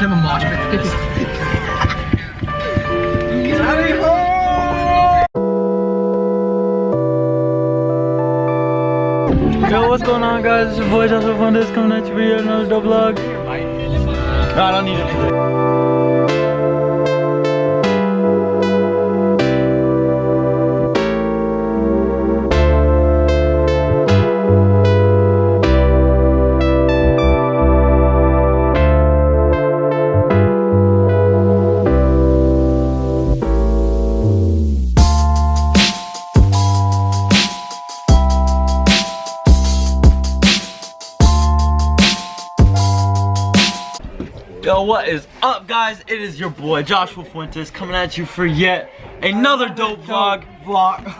Can I have a mosh pit? Yo, what's going on, guys? It's your boy Joshua Fuentes coming at you for yet another dope vlog. No, I don't need it for this. Yo, what is up, guys? It is your boy Joshua Fuentes coming at you for yet another dope vlog.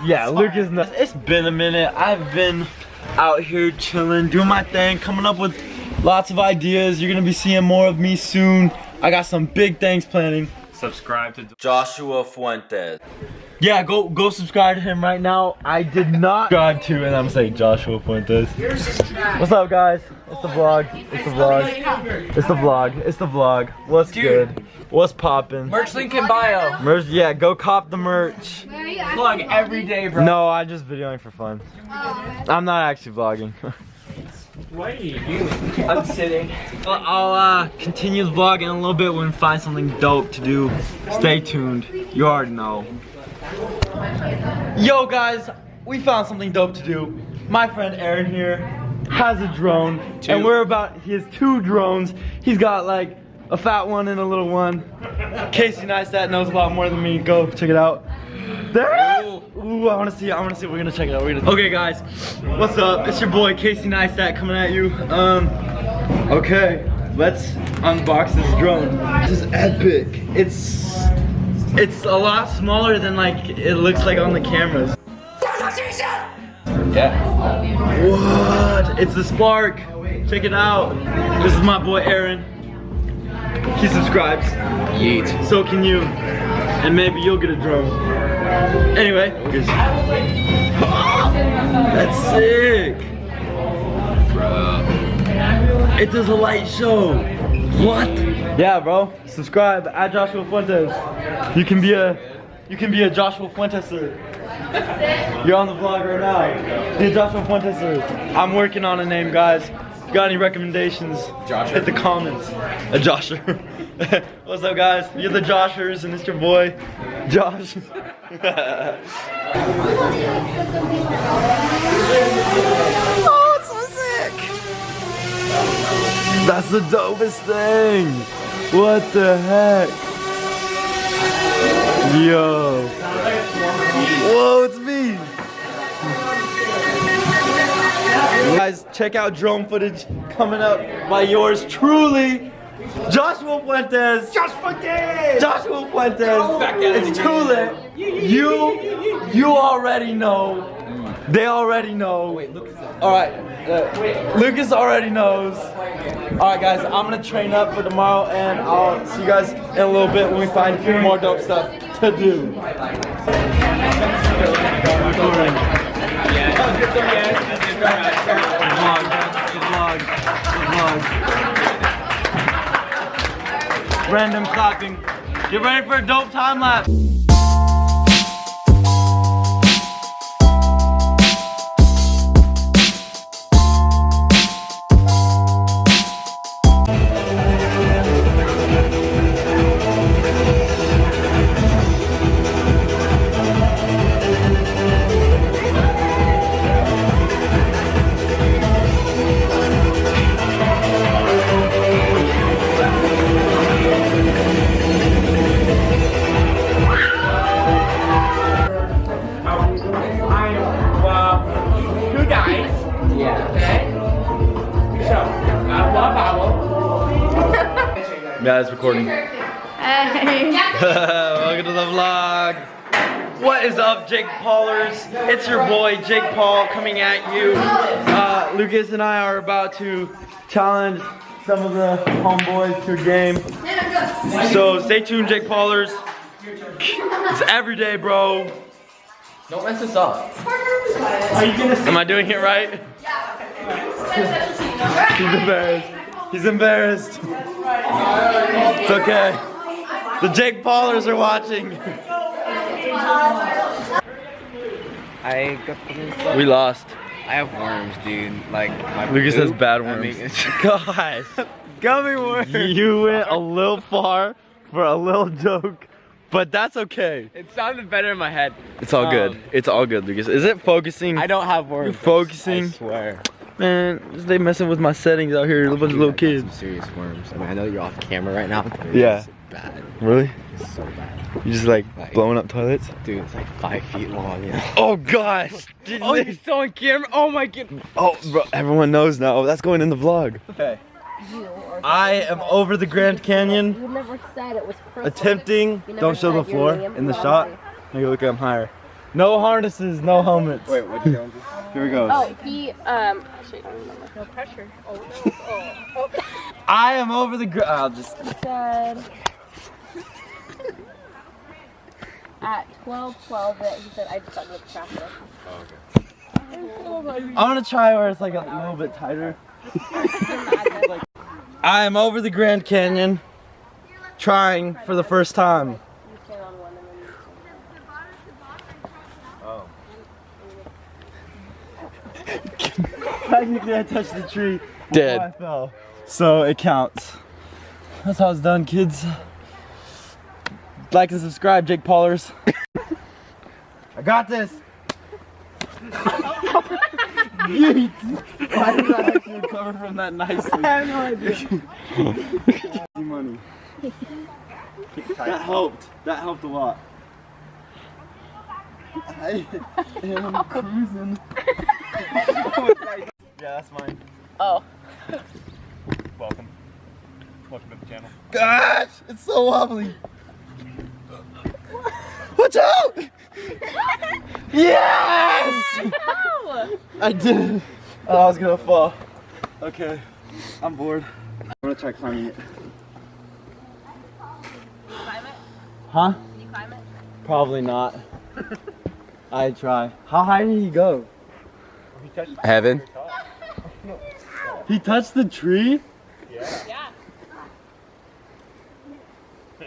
Yeah, Lucas. It's been a minute. I've been out here chilling, doing my thing, coming up with lots of ideas. You're gonna be seeing more of me soon. I got some big things planning. Subscribe to Joshua Fuentes. Yeah, go subscribe to him right now. I did not subscribe to, and I'm saying Joshua Fuentes. What's up, guys? It's the vlog. It's the vlog. It's the vlog. It's the vlog. What's good? What's poppin'? Merch link in bio. Merch, yeah, go cop the merch. Vlog every day, bro. No, I'm just videoing for fun. I'm not actually vlogging. What are you doing? I'm sitting. I'll continue the vlog in a little bit when we find something dope to do. Stay tuned. You already know. Yo, guys, we found something dope to do. My friend Aaron here has a drone, and he has 2 drones. He's got like a fat one and a little one. Casey Neistat knows a lot more than me. Go check it out. There. Ooh, I wanna see it. We're gonna check it out. Okay, guys, what's up? It's your boy Casey Neistat coming at you. Okay, let's unbox this drone. This is epic. It's a lot smaller than like it looks like on the cameras. Yeah. What? It's the Spark. Check it out. This is my boy Aaron. He subscribes. Yeet. So can you. And maybe you'll get a drone. Anyway. That's sick. It does a light show. What? Yeah, bro. Subscribe at Joshua Fuentes. You can be a Joshua Fuenteser. You're on the vlog right now. Be a Joshua Fuenteser. I'm working on a name, guys. Got any recommendations? Joshua. Hit the comments. A Josher. What's up, guys? You're the Joshers, and it's your boy, Josh. Oh, it's so sick! That's the dopest thing. What the heck? Yo. Whoa, it's me. Guys, check out drone footage coming up by yours truly, Joshua Fuentes. Joshua Fuentes. It's too lit. You already know. They already know. Alright, Lucas already knows. Alright, guys, I'm gonna train up for tomorrow, and I'll see you guys in a little bit when we find more dope stuff to do. Random clapping. Get ready for a dope time lapse. Yeah, it's recording. Hey. Welcome to the vlog. What is up, Jake Paulers? It's your boy Jake Paul coming at you. Lucas and I are about to challenge some of the homeboys to a game. So stay tuned, Jake Paulers. It's every day, bro. Don't mess this up. Are you gonna? Am I doing it right? He's embarrassed. He's embarrassed. It's okay. The Jake Paulers are watching. We lost. I have worms, dude. Like, my Lucas poop, has bad I worms. mean, Guys, gummy worms. You went a little far for a little joke, but that's okay. it sounded better in my head. It's all good. It's all good, Lucas. Is it focusing? I don't have worms. You're focusing? I swear. Man, they messing with my settings out here. A bunch of little kids. Some serious worms. I mean, I know you're off camera right now. But Yeah. It's bad. Really? It's so bad. You just like blowing up toilets? Dude, it's like 5 feet long. Yeah. Oh gosh! Oh, you're still on camera? Oh my god. Oh, bro, everyone knows now. That's going in the vlog. Okay. I am over the Grand Canyon, You never said it was perfect. attempting. You never Don't show the said you're floor Liam in the Neeson. shot. Maybe look at him higher. No harnesses, no helmets. Wait, what did you do? Here we go. Oh, he, actually, I don't remember. No pressure. Oh, no. Oh. I am over the. I'll just. He said at 12:12 that he said I just got with traffic. I'm gonna try where it's like a little bit tighter. I am over the Grand Canyon, trying for the first time. Technically, I touched the tree Dead. before I fell, so it counts. That's how it's done, kids. Like and subscribe, Jake Paulers. I got this. Yeet. Why did I actually recover from that nicely? I have no idea. Money. That helped. That helped a lot. I am cruising. Yeah, that's mine. Oh. Welcome. Welcome to the channel. Gosh, it's so wobbly. Watch out! Yes! No! I did it. Oh, I was gonna fall. Okay, I'm bored. I'm gonna try climbing it. Climb it? Huh? Can you climb it? Probably not. I'd try. How high did he go? Heaven. He touched the tree? Yeah.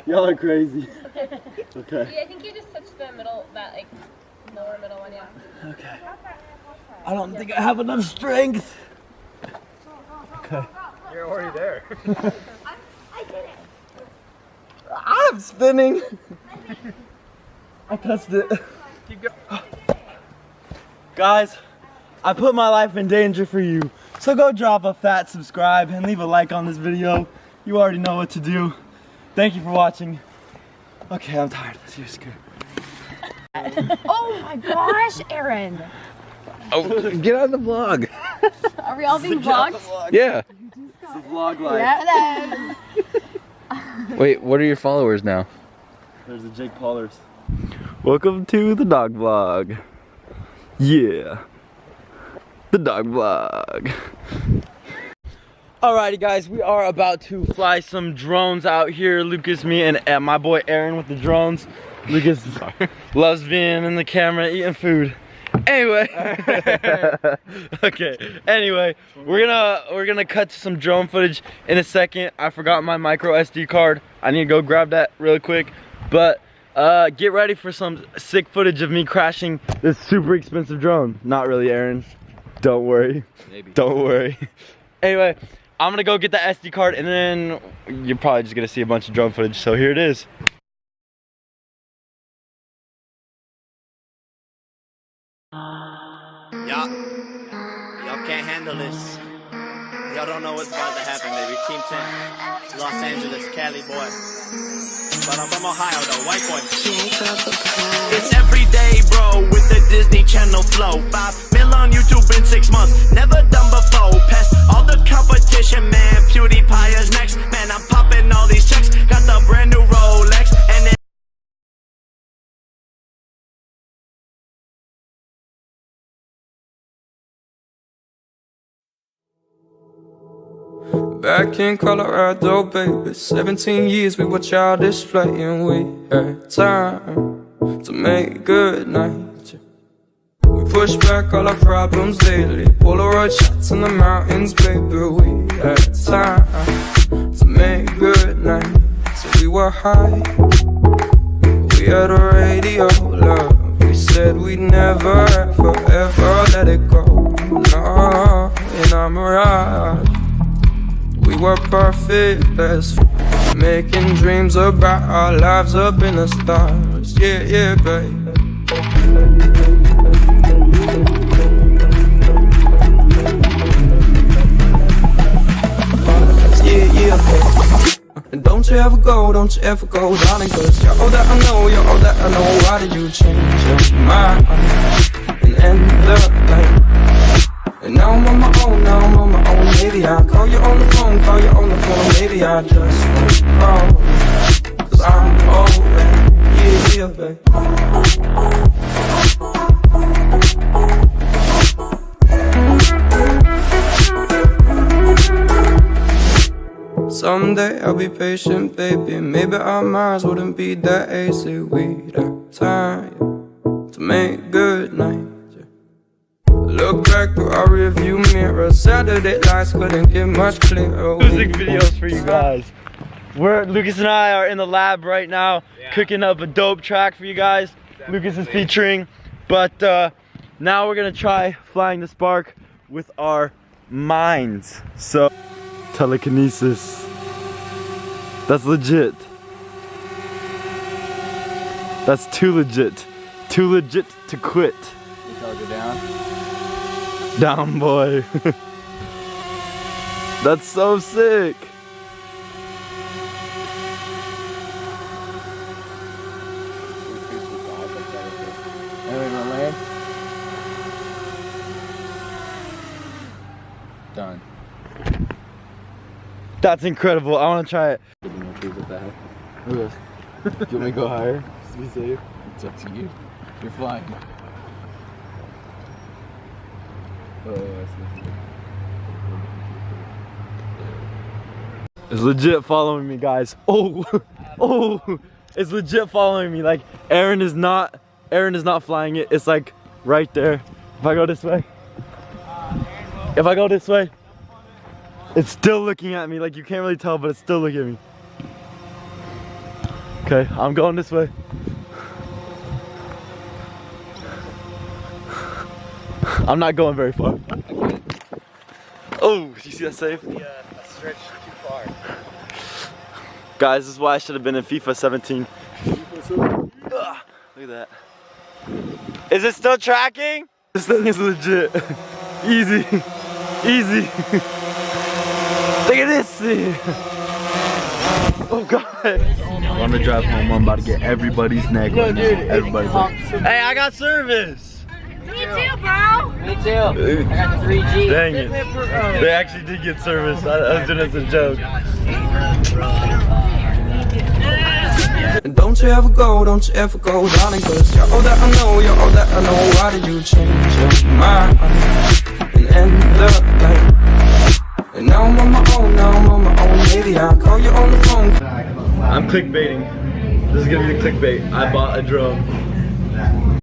Y'all are crazy. Okay. Yeah, I think you just touched the middle, that like lower middle one, yeah. Okay. I don't think I have enough strength. Okay. You're already there. I'm spinning. I touched it. Keep going. Guys, I put my life in danger for you. So go drop a fat subscribe and leave a like on this video. You already know what to do. Thank you for watching. Okay, I'm tired. Let's use scoot. Oh my gosh, Aaron! Oh, get out of the vlog. Are we all being vlogged? Yeah. It's a vlog life. Yeah. Wait, what are your followers now? There's the Jake Paulers. Welcome to the dog vlog. Yeah. The dog vlog. Alrighty guys, we are about to fly some drones out here. Lucas, me, and my boy Aaron with the drones. Lucas loves being in the camera eating food. Anyway. Okay. Anyway, we're gonna cut to some drone footage in a second. I forgot my micro SD card. I need to go grab that really quick. But get ready for some sick footage of me crashing this super expensive drone. Not really, Aaron. Don't worry. Maybe. Don't worry. Anyway, I'm gonna go get the SD card and then you're probably just gonna see a bunch of drone footage. So here it is. Y'all can't handle this. Y'all don't know what's about to happen, baby. Team 10, Los Angeles, Cali boy. But I'm from Ohio, though, white boy. It's every day, bro, with the Disney Channel flow. 5 mil on YouTube in 6 months, never done before. Past all the competition, man. PewDiePie is next, man. I'm popping all these checks. Got the brand new Rolex, and then back in Colorado, baby, 17 years we were childish playing. We had time to make good night. We pushed back all our problems lately. Polaroid shots lights in the mountains, baby. We had time to make good night. So we were high, we had a radio, love. We said we'd never, ever, ever let it go. No, in our mirage, we were perfect best friends, making dreams about our lives up in the stars. Yeah, yeah, babe. Yeah, yeah, babe. And don't you ever go, darling, 'cause you're all that I know, you're all that I know. Why did you change your mind and end up like? And now I'm on my own, maybe I'll call you on the phone, maybe I just won't call, 'cause I'm old, yeah, yeah, babe. Someday I'll be patient, baby. Maybe our minds wouldn't be that easy. We'd have time to make good night. Look back through our rearview mirror. Saturday lights couldn't get much clearer. Music videos for you guys. Lucas and I are in the lab right now, cooking up a dope track for you guys. Definitely. Lucas is featuring, but now we're gonna try flying the Spark with our minds. So, telekinesis. That's legit. That's too legit. Too legit to quit. You tell her to go down? Down, boy. That's so sick. Done. That's incredible. I want to try it. Do you want me to go higher? Just to be safe? It's up to you. You're flying. Oh, I see. It's legit following me, guys. Oh, oh, it's legit following me. Like Aaron is not flying it. It's like right there. If I go this way, it's still looking at me. Like you can't really tell, but it's still looking at me. Okay, I'm going this way. I'm not going very far. Oh, you see that save? Yeah, I stretched too far. Guys, this is why I should have been in FIFA 17. Ugh, look at that. Is it still tracking? This thing is legit. Easy. Easy. Look at this thing. Oh God. I'm gonna drive home. I'm about to get everybody's neck right now. Everybody's neck. Hey, I got service. Me too, bro. Me too. I got the 3G. Dang it. They actually did get service. I was doing it as a joke. And don't you ever go, darling, 'cause you're all that I know, you're all that I know. Why did you change your mind and end up like? And now I'm on my own, maybe I'll call you on the phone. I'm clickbaiting. This is gonna be the clickbait. I bought a drone.